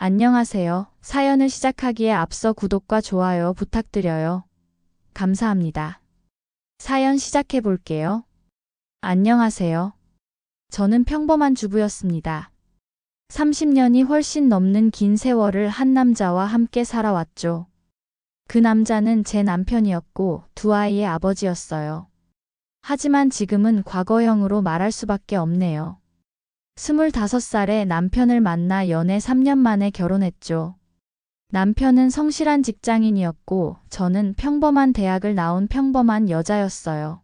안녕하세요. 사연을 시작하기에 앞서 구독과 좋아요 부탁드려요. 감사합니다. 사연 시작해 볼게요. 안녕하세요. 저는 평범한 주부였습니다. 30년이 훨씬 넘는 긴 세월을 한 남자와 함께 살아왔죠. 그 남자는 제 남편이었고 두 아이의 아버지였어요. 하지만 지금은 과거형으로 말할 수밖에 없네요. 25살에 남편을 만나 연애 3년 만에 결혼했죠. 남편은 성실한 직장인이었고 저는 평범한 대학을 나온 평범한 여자였어요.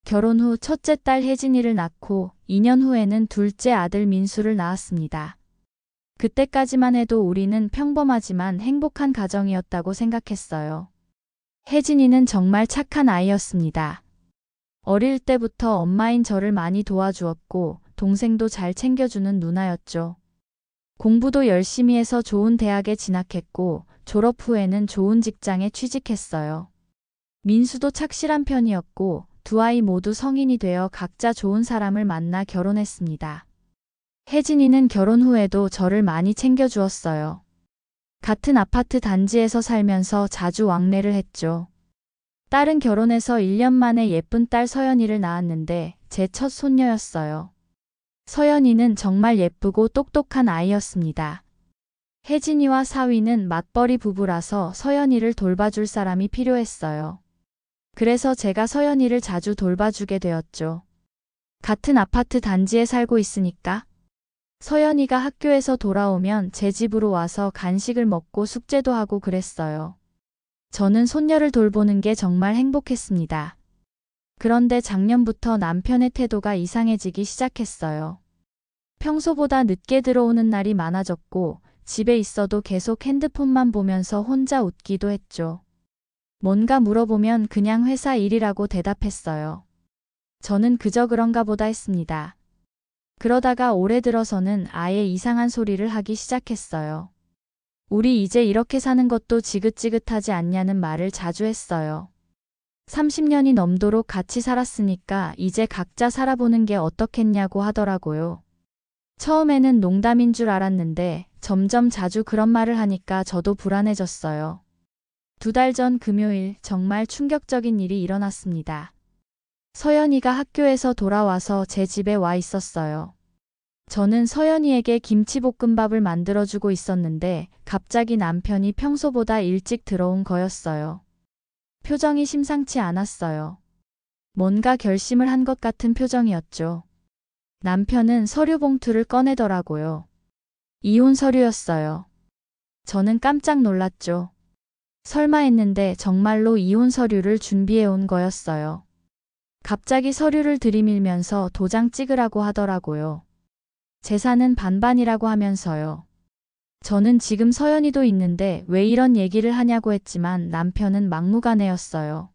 결혼 후 첫째 딸 혜진이를 낳고 2년 후에는 둘째 아들 민수를 낳았습니다. 그때까지만 해도 우리는 평범하지만 행복한 가정이었다고 생각했어요. 혜진이는 정말 착한 아이였습니다. 어릴 때부터 엄마인 저를 많이 도와주었고 동생도 잘 챙겨주는 누나였죠. 공부도 열심히 해서 좋은 대학에 진학했고 졸업 후에는 좋은 직장에 취직했어요. 민수도 착실한 편이었고 두 아이 모두 성인이 되어 각자 좋은 사람을 만나 결혼했습니다. 혜진이는 결혼 후에도 저를 많이 챙겨주었어요. 같은 아파트 단지에서 살면서 자주 왕래를 했죠. 딸은 결혼해서 1년 만에 예쁜 딸 서연이를 낳았는데 제 첫 손녀였어요. 서연이는 정말 예쁘고 똑똑한 아이였습니다. 혜진이와 사위는 맞벌이 부부라서 서연이를 돌봐줄 사람이 필요했어요. 그래서 제가 서연이를 자주 돌봐주게 되었죠. 같은 아파트 단지에 살고 있으니까 서연이가 학교에서 돌아오면 제 집으로 와서 간식을 먹고 숙제도 하고 그랬어요. 저는 손녀를 돌보는 게 정말 행복했습니다. 그런데 작년부터 남편의 태도가 이상해지기 시작했어요. 평소보다 늦게 들어오는 날이 많아졌고 집에 있어도 계속 핸드폰만 보면서 혼자 웃기도 했죠. 뭔가 물어보면 그냥 회사 일이라고 대답했어요. 저는 그저 그런가 보다 했습니다. 그러다가 올해 들어서는 아예 이상한 소리를 하기 시작했어요. 우리 이제 이렇게 사는 것도 지긋지긋하지 않냐는 말을 자주 했어요. 30년이 넘도록 같이 살았으니까 이제 각자 살아보는 게 어떻겠냐고 하더라고요. 처음에는 농담인 줄 알았는데 점점 자주 그런 말을 하니까 저도 불안해졌어요. 2달 전 금요일 정말 충격적인 일이 일어났습니다. 서연이가 학교에서 돌아와서 제 집에 와 있었어요. 저는 서연이에게 김치볶음밥을 만들어주고 있었는데 갑자기 남편이 평소보다 일찍 들어온 거였어요. 표정이 심상치 않았어요. 뭔가 결심을 한 것 같은 표정이었죠. 남편은 서류 봉투를 꺼내더라고요. 이혼 서류였어요. 저는 깜짝 놀랐죠. 설마 했는데 정말로 이혼 서류를 준비해 온 거였어요. 갑자기 서류를 들이밀면서 도장 찍으라고 하더라고요. 재산은 반반이라고 하면서요. 저는 지금 서연이도 있는데 왜 이런 얘기를 하냐고 했지만 남편은 막무가내였어요.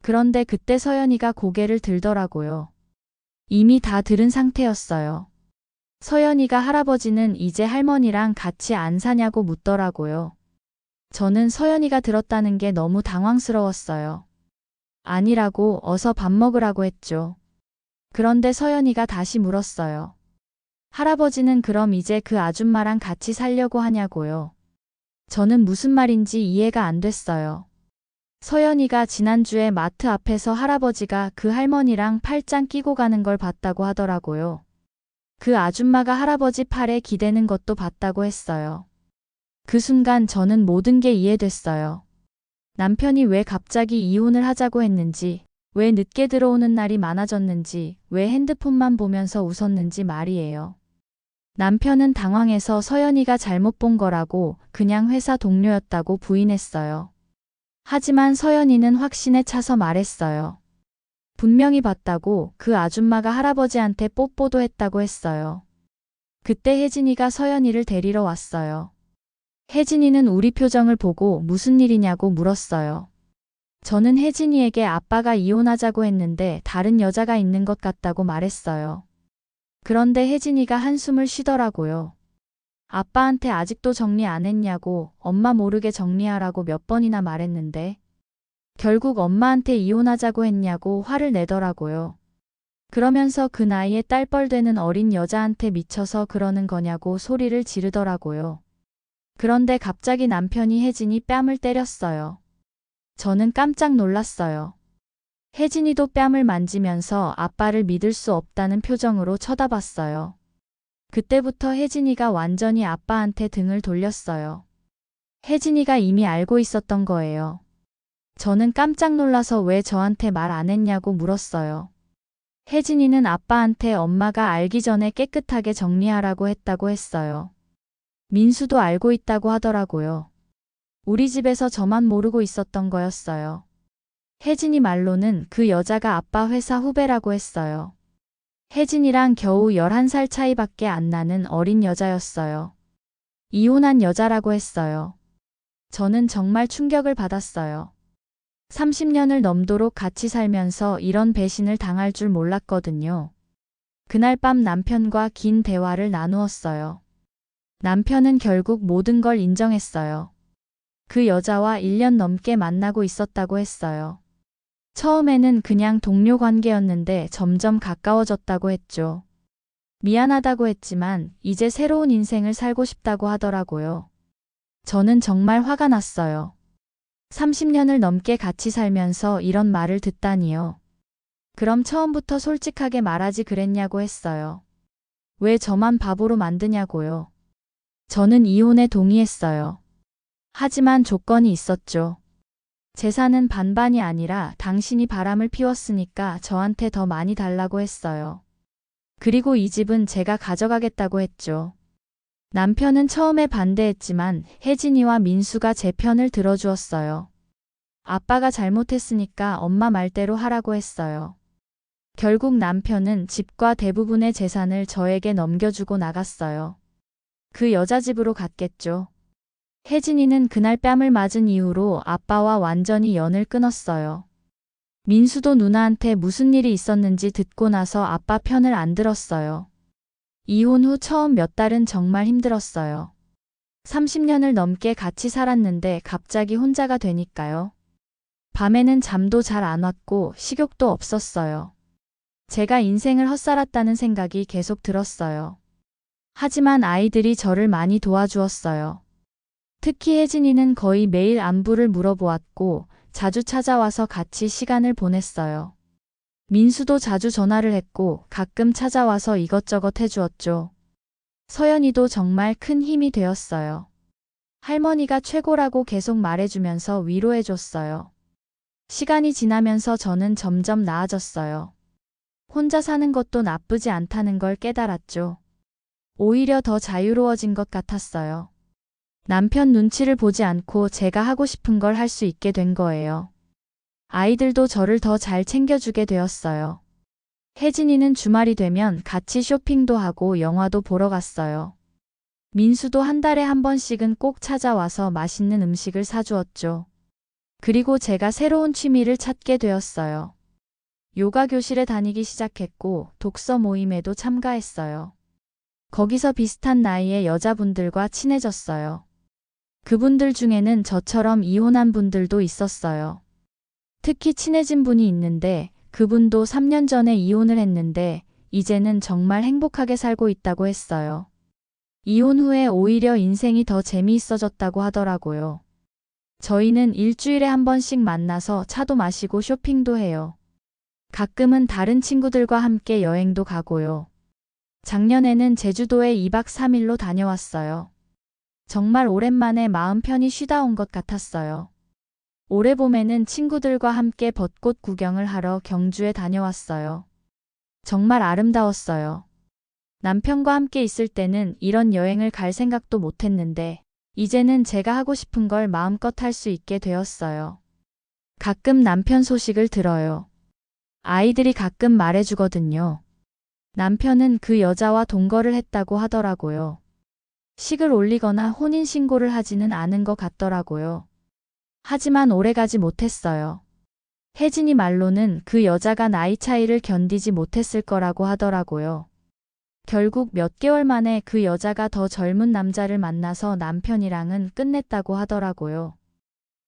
그런데 그때 서연이가 고개를 들더라고요. 이미 다 들은 상태였어요. 서연이가 할아버지는 이제 할머니랑 같이 안 사냐고 묻더라고요. 저는 서연이가 들었다는 게 너무 당황스러웠어요. 아니라고 어서 밥 먹으라고 했죠. 그런데 서연이가 다시 물었어요. 할아버지는 그럼 이제 그 아줌마랑 같이 살려고 하냐고요. 저는 무슨 말인지 이해가 안 됐어요. 서연이가 지난주에 마트 앞에서 할아버지가 그 할머니랑 팔짱 끼고 가는 걸 봤다고 하더라고요. 그 아줌마가 할아버지 팔에 기대는 것도 봤다고 했어요. 그 순간 저는 모든 게 이해됐어요. 남편이 왜 갑자기 이혼을 하자고 했는지, 왜 늦게 들어오는 날이 많아졌는지, 왜 핸드폰만 보면서 웃었는지 말이에요. 남편은 당황해서 서연이가 잘못 본 거라고 그냥 회사 동료였다고 부인했어요. 하지만 서연이는 확신에 차서 말했어요. 분명히 봤다고 그 아줌마가 할아버지한테 뽀뽀도 했다고 했어요. 그때 혜진이가 서연이를 데리러 왔어요. 혜진이는 우리 표정을 보고 무슨 일이냐고 물었어요. 저는 혜진이에게 아빠가 이혼하자고 했는데 다른 여자가 있는 것 같다고 말했어요. 그런데 혜진이가 한숨을 쉬더라고요. 아빠한테 아직도 정리 안 했냐고 엄마 모르게 정리하라고 몇 번이나 말했는데 결국 엄마한테 이혼하자고 했냐고 화를 내더라고요. 그러면서 그 나이에 딸뻘 되는 어린 여자한테 미쳐서 그러는 거냐고 소리를 지르더라고요. 그런데 갑자기 남편이 혜진이 뺨을 때렸어요. 저는 깜짝 놀랐어요. 혜진이도 뺨을 만지면서 아빠를 믿을 수 없다는 표정으로 쳐다봤어요. 그때부터 혜진이가 완전히 아빠한테 등을 돌렸어요. 혜진이가 이미 알고 있었던 거예요. 저는 깜짝 놀라서 왜 저한테 말 안 했냐고 물었어요. 혜진이는 아빠한테 엄마가 알기 전에 깨끗하게 정리하라고 했다고 했어요. 민수도 알고 있다고 하더라고요. 우리 집에서 저만 모르고 있었던 거였어요. 혜진이 말로는 그 여자가 아빠 회사 후배라고 했어요. 혜진이랑 겨우 11살 차이밖에 안 나는 어린 여자였어요. 이혼한 여자라고 했어요. 저는 정말 충격을 받았어요. 30년을 넘도록 같이 살면서 이런 배신을 당할 줄 몰랐거든요. 그날 밤 남편과 긴 대화를 나누었어요. 남편은 결국 모든 걸 인정했어요. 그 여자와 1년 넘게 만나고 있었다고 했어요. 처음에는 그냥 동료 관계였는데 점점 가까워졌다고 했죠. 미안하다고 했지만 이제 새로운 인생을 살고 싶다고 하더라고요. 저는 정말 화가 났어요. 30년을 넘게 같이 살면서 이런 말을 듣다니요. 그럼 처음부터 솔직하게 말하지 그랬냐고 했어요. 왜 저만 바보로 만드냐고요. 저는 이혼에 동의했어요. 하지만 조건이 있었죠. 재산은 반반이 아니라 당신이 바람을 피웠으니까 저한테 더 많이 달라고 했어요. 그리고 이 집은 제가 가져가겠다고 했죠. 남편은 처음에 반대했지만 혜진이와 민수가 제 편을 들어주었어요. 아빠가 잘못했으니까 엄마 말대로 하라고 했어요. 결국 남편은 집과 대부분의 재산을 저에게 넘겨주고 나갔어요. 그 여자 집으로 갔겠죠. 혜진이는 그날 뺨을 맞은 이후로 아빠와 완전히 연을 끊었어요. 민수도 누나한테 무슨 일이 있었는지 듣고 나서 아빠 편을 안 들었어요. 이혼 후 처음 몇 달은 정말 힘들었어요. 30년을 넘게 같이 살았는데 갑자기 혼자가 되니까요. 밤에는 잠도 잘 안 왔고 식욕도 없었어요. 제가 인생을 헛살았다는 생각이 계속 들었어요. 하지만 아이들이 저를 많이 도와주었어요. 특히 혜진이는 거의 매일 안부를 물어보았고 자주 찾아와서 같이 시간을 보냈어요. 민수도 자주 전화를 했고 가끔 찾아와서 이것저것 해주었죠. 서연이도 정말 큰 힘이 되었어요. 할머니가 최고라고 계속 말해주면서 위로해줬어요. 시간이 지나면서 저는 점점 나아졌어요. 혼자 사는 것도 나쁘지 않다는 걸 깨달았죠. 오히려 더 자유로워진 것 같았어요. 남편 눈치를 보지 않고 제가 하고 싶은 걸 할 수 있게 된 거예요. 아이들도 저를 더 잘 챙겨주게 되었어요. 혜진이는 주말이 되면 같이 쇼핑도 하고 영화도 보러 갔어요. 민수도 한 달에 한 번씩은 꼭 찾아와서 맛있는 음식을 사주었죠. 그리고 제가 새로운 취미를 찾게 되었어요. 요가 교실에 다니기 시작했고 독서 모임에도 참가했어요. 거기서 비슷한 나이의 여자분들과 친해졌어요. 그분들 중에는 저처럼 이혼한 분들도 있었어요. 특히 친해진 분이 있는데 그분도 3년 전에 이혼을 했는데 이제는 정말 행복하게 살고 있다고 했어요. 이혼 후에 오히려 인생이 더 재미있어졌다고 하더라고요. 저희는 일주일에 한 번씩 만나서 차도 마시고 쇼핑도 해요. 가끔은 다른 친구들과 함께 여행도 가고요. 작년에는 제주도에 2박 3일로 다녀왔어요. 정말 오랜만에 마음 편히 쉬다 온 것 같았어요. 올해 봄에는 친구들과 함께 벚꽃 구경을 하러 경주에 다녀왔어요. 정말 아름다웠어요. 남편과 함께 있을 때는 이런 여행을 갈 생각도 못했는데 이제는 제가 하고 싶은 걸 마음껏 할 수 있게 되었어요. 가끔 남편 소식을 들어요. 아이들이 가끔 말해주거든요. 남편은 그 여자와 동거를 했다고 하더라고요. 식을 올리거나 혼인신고를 하지는 않은 것 같더라고요. 하지만 오래가지 못했어요. 혜진이 말로는 그 여자가 나이 차이를 견디지 못했을 거라고 하더라고요. 결국 몇 개월 만에 그 여자가 더 젊은 남자를 만나서 남편이랑은 끝냈다고 하더라고요.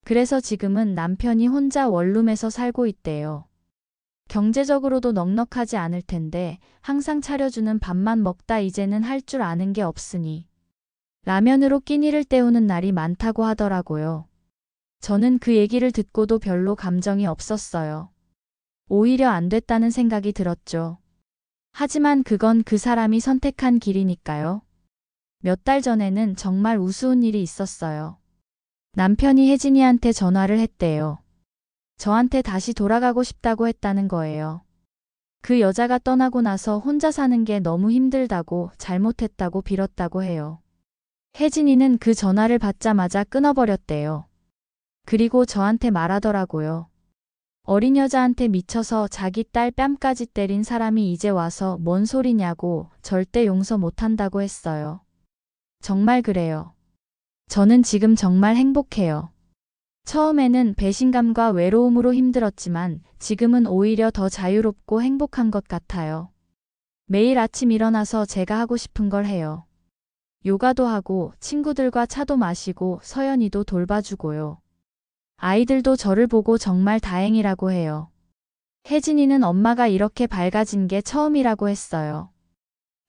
그래서 지금은 남편이 혼자 원룸에서 살고 있대요. 경제적으로도 넉넉하지 않을 텐데 항상 차려주는 밥만 먹다 이제는 할 줄 아는 게 없으니 라면으로 끼니를 때우는 날이 많다고 하더라고요. 저는 그 얘기를 듣고도 별로 감정이 없었어요. 오히려 안 됐다는 생각이 들었죠. 하지만 그건 그 사람이 선택한 길이니까요. 몇 달 전에는 정말 우스운 일이 있었어요. 남편이 혜진이한테 전화를 했대요. 저한테 다시 돌아가고 싶다고 했다는 거예요. 그 여자가 떠나고 나서 혼자 사는 게 너무 힘들다고 잘못했다고 빌었다고 해요. 혜진이는 그 전화를 받자마자 끊어버렸대요. 그리고 저한테 말하더라고요. 어린 여자한테 미쳐서 자기 딸 뺨까지 때린 사람이 이제 와서 뭔 소리냐고 절대 용서 못한다고 했어요. 정말 그래요. 저는 지금 정말 행복해요. 처음에는 배신감과 외로움으로 힘들었지만 지금은 오히려 더 자유롭고 행복한 것 같아요. 매일 아침 일어나서 제가 하고 싶은 걸 해요. 요가도 하고 친구들과 차도 마시고 서연이도 돌봐주고요. 아이들도 저를 보고 정말 다행이라고 해요. 혜진이는 엄마가 이렇게 밝아진 게 처음이라고 했어요.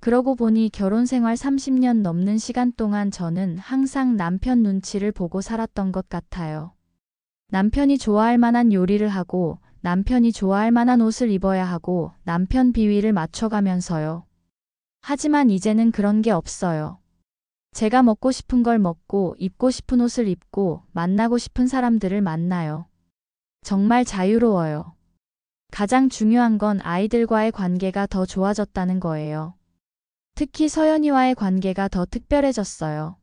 그러고 보니 결혼 생활 30년 넘는 시간 동안 저는 항상 남편 눈치를 보고 살았던 것 같아요. 남편이 좋아할 만한 요리를 하고 남편이 좋아할 만한 옷을 입어야 하고 남편 비위를 맞춰가면서요. 하지만 이제는 그런 게 없어요. 제가 먹고 싶은 걸 먹고 입고 싶은 옷을 입고 만나고 싶은 사람들을 만나요. 정말 자유로워요. 가장 중요한 건 아이들과의 관계가 더 좋아졌다는 거예요. 특히 서연이와의 관계가 더 특별해졌어요.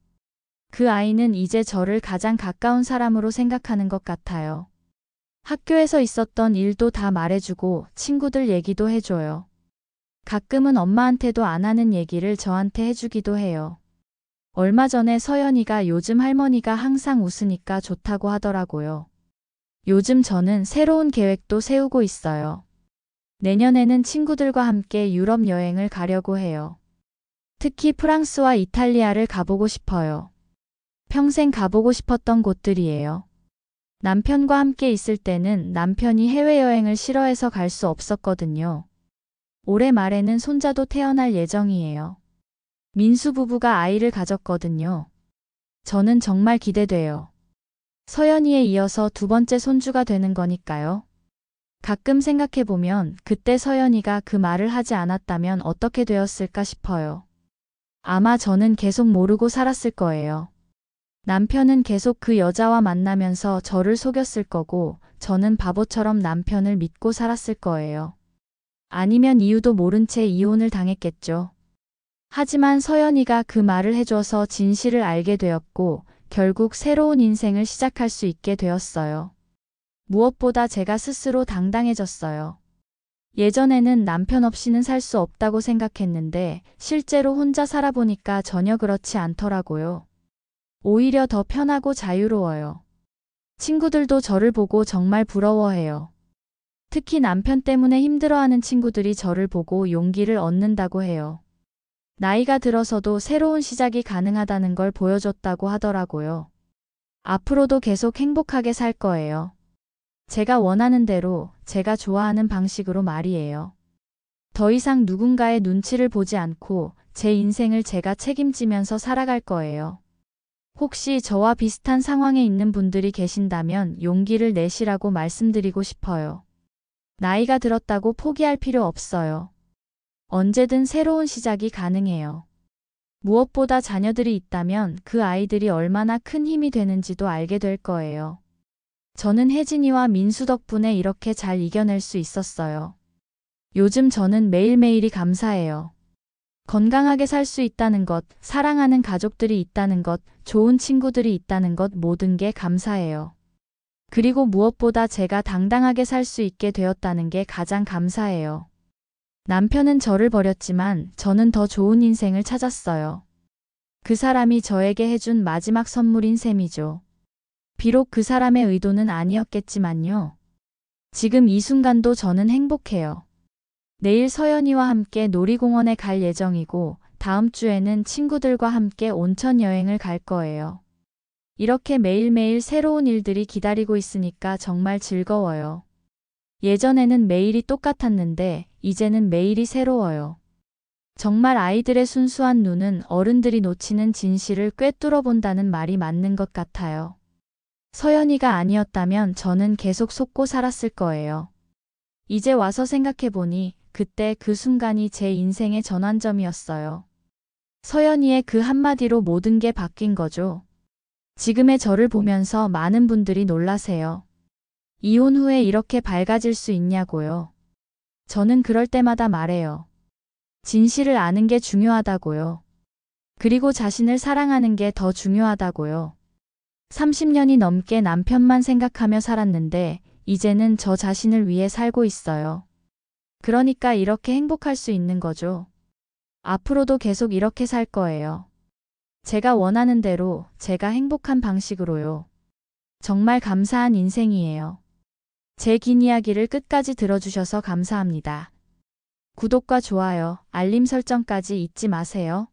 그 아이는 이제 저를 가장 가까운 사람으로 생각하는 것 같아요. 학교에서 있었던 일도 다 말해주고 친구들 얘기도 해줘요. 가끔은 엄마한테도 안 하는 얘기를 저한테 해주기도 해요. 얼마 전에 서연이가 요즘 할머니가 항상 웃으니까 좋다고 하더라고요. 요즘 저는 새로운 계획도 세우고 있어요. 내년에는 친구들과 함께 유럽 여행을 가려고 해요. 특히 프랑스와 이탈리아를 가보고 싶어요. 평생 가보고 싶었던 곳들이에요. 남편과 함께 있을 때는 남편이 해외여행을 싫어해서 갈 수 없었거든요. 올해 말에는 손자도 태어날 예정이에요. 민수 부부가 아이를 가졌거든요. 저는 정말 기대돼요. 서연이에 이어서 두 번째 손주가 되는 거니까요. 가끔 생각해보면 그때 서연이가 그 말을 하지 않았다면 어떻게 되었을까 싶어요. 아마 저는 계속 모르고 살았을 거예요. 남편은 계속 그 여자와 만나면서 저를 속였을 거고 저는 바보처럼 남편을 믿고 살았을 거예요. 아니면 이유도 모른 채 이혼을 당했겠죠. 하지만 서연이가 그 말을 해줘서 진실을 알게 되었고 결국 새로운 인생을 시작할 수 있게 되었어요. 무엇보다 제가 스스로 당당해졌어요. 예전에는 남편 없이는 살 수 없다고 생각했는데 실제로 혼자 살아보니까 전혀 그렇지 않더라고요. 오히려 더 편하고 자유로워요. 친구들도 저를 보고 정말 부러워해요. 특히 남편 때문에 힘들어하는 친구들이 저를 보고 용기를 얻는다고 해요. 나이가 들어서도 새로운 시작이 가능하다는 걸 보여줬다고 하더라고요. 앞으로도 계속 행복하게 살 거예요. 제가 원하는 대로, 제가 좋아하는 방식으로 말이에요. 더 이상 누군가의 눈치를 보지 않고 제 인생을 제가 책임지면서 살아갈 거예요. 혹시 저와 비슷한 상황에 있는 분들이 계신다면 용기를 내시라고 말씀드리고 싶어요. 나이가 들었다고 포기할 필요 없어요. 언제든 새로운 시작이 가능해요. 무엇보다 자녀들이 있다면 그 아이들이 얼마나 큰 힘이 되는지도 알게 될 거예요. 저는 혜진이와 민수 덕분에 이렇게 잘 이겨낼 수 있었어요. 요즘 저는 매일매일이 감사해요. 건강하게 살 수 있다는 것, 사랑하는 가족들이 있다는 것, 좋은 친구들이 있다는 것 모든 게 감사해요. 그리고 무엇보다 제가 당당하게 살 수 있게 되었다는 게 가장 감사해요. 남편은 저를 버렸지만 저는 더 좋은 인생을 찾았어요. 그 사람이 저에게 해준 마지막 선물인 셈이죠. 비록 그 사람의 의도는 아니었겠지만요. 지금 이 순간도 저는 행복해요. 내일 서연이와 함께 놀이공원에 갈 예정이고 다음 주에는 친구들과 함께 온천 여행을 갈 거예요. 이렇게 매일매일 새로운 일들이 기다리고 있으니까 정말 즐거워요. 예전에는 매일이 똑같았는데 이제는 매일이 새로워요. 정말 아이들의 순수한 눈은 어른들이 놓치는 진실을 꿰뚫어 본다는 말이 맞는 것 같아요. 서연이가 아니었다면 저는 계속 속고 살았을 거예요. 이제 와서 생각해보니 그때 그 순간이 제 인생의 전환점이었어요. 서연이의 그 한마디로 모든 게 바뀐 거죠. 지금의 저를 보면서 많은 분들이 놀라세요. 이혼 후에 이렇게 밝아질 수 있냐고요. 저는 그럴 때마다 말해요. 진실을 아는 게 중요하다고요. 그리고 자신을 사랑하는 게 더 중요하다고요. 30년이 넘게 남편만 생각하며 살았는데 이제는 저 자신을 위해 살고 있어요. 그러니까 이렇게 행복할 수 있는 거죠. 앞으로도 계속 이렇게 살 거예요. 제가 원하는 대로, 제가 행복한 방식으로요. 정말 감사한 인생이에요. 제 긴 이야기를 끝까지 들어주셔서 감사합니다. 구독과 좋아요, 알림 설정까지 잊지 마세요.